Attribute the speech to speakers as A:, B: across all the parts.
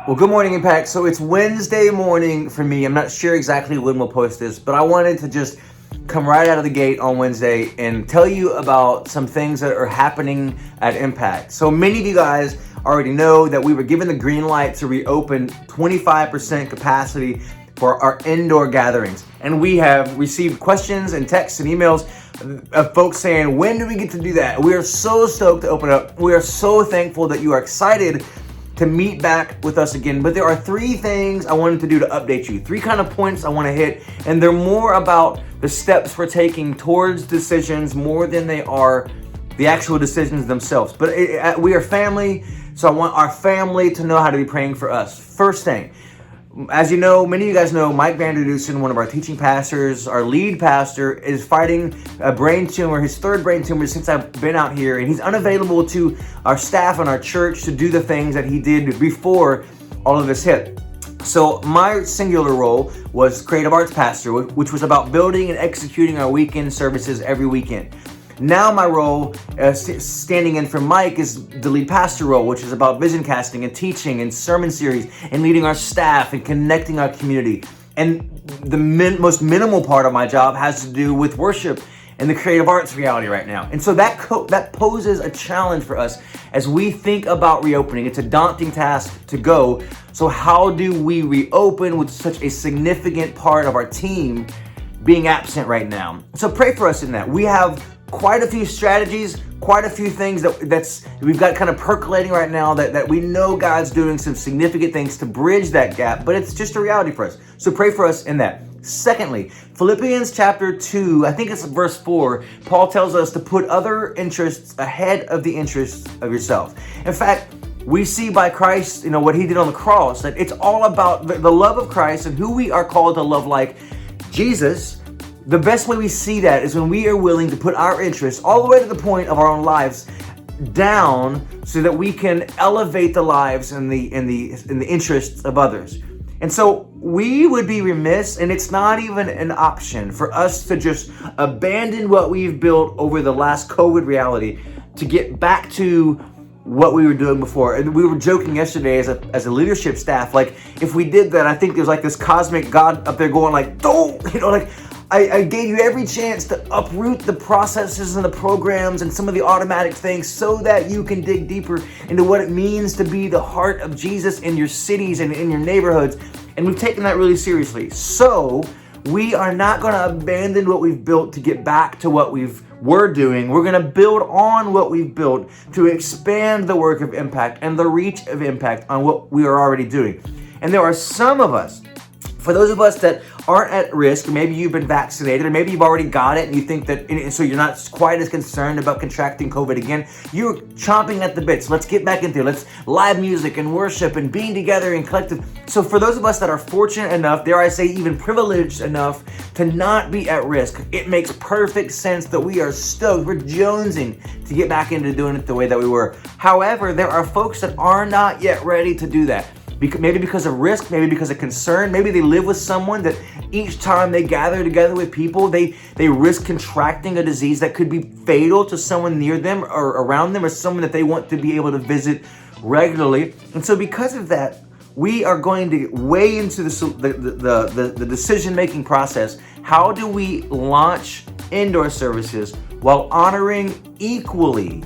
A: Well, good morning, Impact. So it's Wednesday morning for me. I'm not sure exactly when we'll post this, but I wanted to just come right out of the gate on Wednesday and tell you about some things that are happening at Impact. So many of you guys already know that we were given the green light to reopen 25% capacity for our indoor gatherings. And we have received questions and texts and emails of folks saying, when do we get to do that? We are so stoked to open up. We are so thankful that you are excited to meet back with us again. But there are three things I wanted to do to update you. Three kind of points I want to hit, and they're more about the steps we're taking towards decisions more than they are the actual decisions themselves. But we are family, so I want our family to know how to be praying for us. First thing, as you know, many of you guys know, Mike Vanderdusen, one of our teaching pastors, our lead pastor, is fighting a brain tumor, his third brain tumor since I've been out here, and he's unavailable to our staff and our church to do the things that he did before all of this hit. So my singular role was creative arts pastor, which was about building and executing our weekend services every weekend. Now my role, standing in for Mike, is the lead pastor role, which is about vision casting and teaching and sermon series and leading our staff and connecting our community. And the most minimal part of my job has to do with worship and the creative arts reality right now. And so that poses a challenge for us as we think about reopening. It's a daunting task to go. So how do we reopen with such a significant part of our team being absent right now? So pray for us in that. We have quite a few strategies, quite a few things that's we've got kind of percolating right now that we know God's doing some significant things to bridge that gap, but it's just a reality for us. So pray for us in that. Secondly, Philippians chapter 2, I think it's verse 4, Paul tells us to put other interests ahead of the interests of yourself. In fact, we see by Christ, what he did on the cross, that it's all about the love of Christ and who we are called to love like Jesus. The best way we see that is when we are willing to put our interests all the way to the point of our own lives down so that we can elevate the lives and the interests of others. And so we would be remiss, and it's not even an option for us to just abandon what we've built over the last COVID reality to get back to what we were doing before. And we were joking yesterday as a leadership staff, like if we did that, I think there's like this cosmic God up there going like, don't, I gave you every chance to uproot the processes and the programs and some of the automatic things so that you can dig deeper into what it means to be the heart of Jesus in your cities and in your neighborhoods. And we've taken that really seriously. So we are not going to abandon what we've built to get back to what we're doing. We're going to build on what we've built to expand the work of Impact and the reach of Impact on what we are already doing. And there are some of us, for those of us that aren't at risk, maybe you've been vaccinated, or maybe you've already got it and you think that, so you're not quite as concerned about contracting COVID again, you're chomping at the bits. Let's get back into it. Let's live music and worship and being together and collective. So for those of us that are fortunate enough, dare I say even privileged enough to not be at risk, it makes perfect sense that we are stoked. We're jonesing to get back into doing it the way that we were. However, there are folks that are not yet ready to do that. Maybe because of risk, maybe because of concern, maybe they live with someone that each time they gather together with people, they risk contracting a disease that could be fatal to someone near them or around them or someone that they want to be able to visit regularly. And so because of that, we are going to weigh into the decision-making process. How do we launch indoor services while honoring equally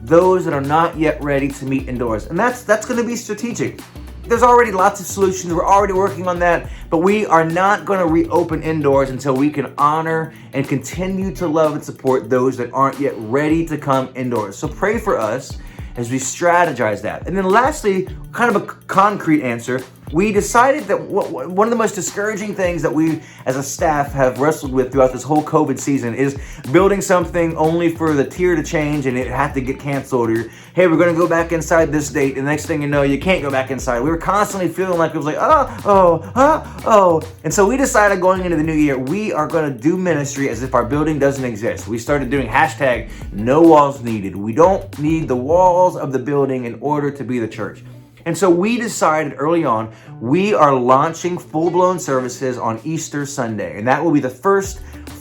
A: those that are not yet ready to meet indoors? And that's going to be strategic. There's already lots of solutions. We're already working on that, but we are not going to reopen indoors until we can honor and continue to love and support those that aren't yet ready to come indoors. So pray for us as we strategize that. And then lastly, kind of a concrete answer, we decided that one of the most discouraging things that we as a staff have wrestled with throughout this whole COVID season is building something only for the tier to change and it had to get canceled, or hey, we're going to go back inside this date, and the next thing you know, you can't go back inside. We were constantly feeling like it was like, oh. And so we decided going into the new year, we are going to do ministry as if our building doesn't exist. We started doing hashtag no walls needed. We don't need the walls of the building in order to be the church. And so we decided early on, we are launching full-blown services on Easter Sunday. And that will be the first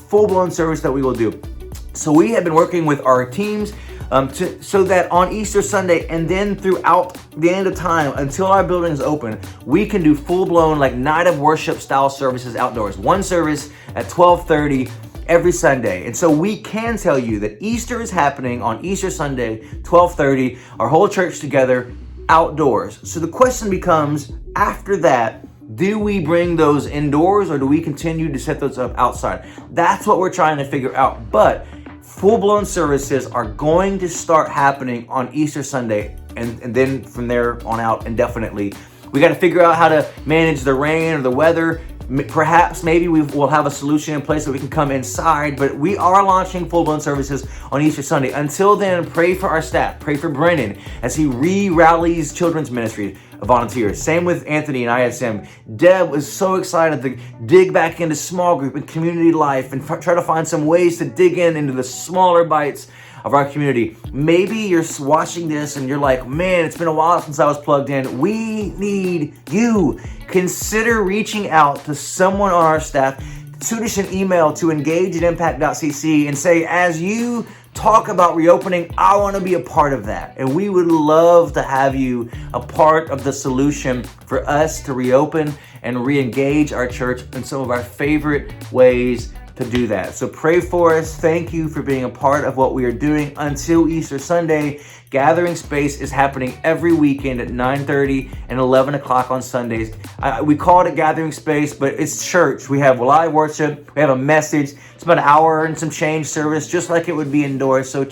A: full-blown service that we will do. So we have been working with our teams so that on Easter Sunday and then throughout the end of time until our building is open, we can do full-blown like night of worship style services outdoors. One service at 12:30 every Sunday. And so we can tell you that Easter is happening on Easter Sunday, 12:30, our whole church together outdoors. So the question becomes, after that, do we bring those indoors or do we continue to set those up outside? That's what we're trying to figure out. But full-blown services are going to start happening on Easter Sunday and then from there on out indefinitely. We got to figure out how to manage the rain or the weather. Perhaps maybe we'll have a solution in place so we can come inside, but we are launching full-blown services on Easter Sunday. Until then, pray for our staff. Pray for Brennan as he re-rallies children's ministry volunteers. Same with Anthony and ISM. Deb was so excited to dig back into small group and community life and try to find some ways to dig into the smaller bites of our community. Maybe you're watching this and you're like, man, it's been a while since I was plugged in. We need you. Consider reaching out to someone on our staff. Shoot us an email to engage@impact.cc and say, as you talk about reopening, I want to be a part of that. And we would love to have you a part of the solution for us to reopen and re-engage our church in some of our favorite ways to do that. So pray for us. Thank you for being a part of what we are doing until Easter Sunday. Gathering Space is happening every weekend at 9:30 and 11 o'clock on Sundays. We call it a Gathering Space, but it's church. We have live worship. We have a message. It's about an hour and some change service, just like it would be indoors. So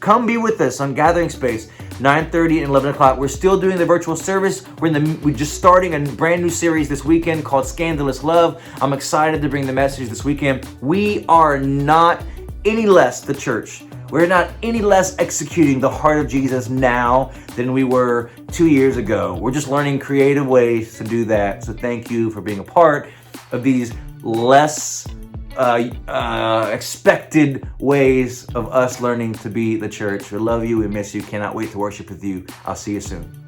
A: come be with us on Gathering Space, 9:30 and 11 o'clock. We're still doing the virtual service. We're just starting a brand new series this weekend called Scandalous Love. I'm excited to bring the message this weekend. We are not any less the church. We're not any less executing the heart of Jesus now than we were 2 years ago. We're just learning creative ways to do that. So thank you for being a part of these less expected ways of us learning to be the church. We love you. We miss you. Cannot wait to worship with you. I'll see you soon.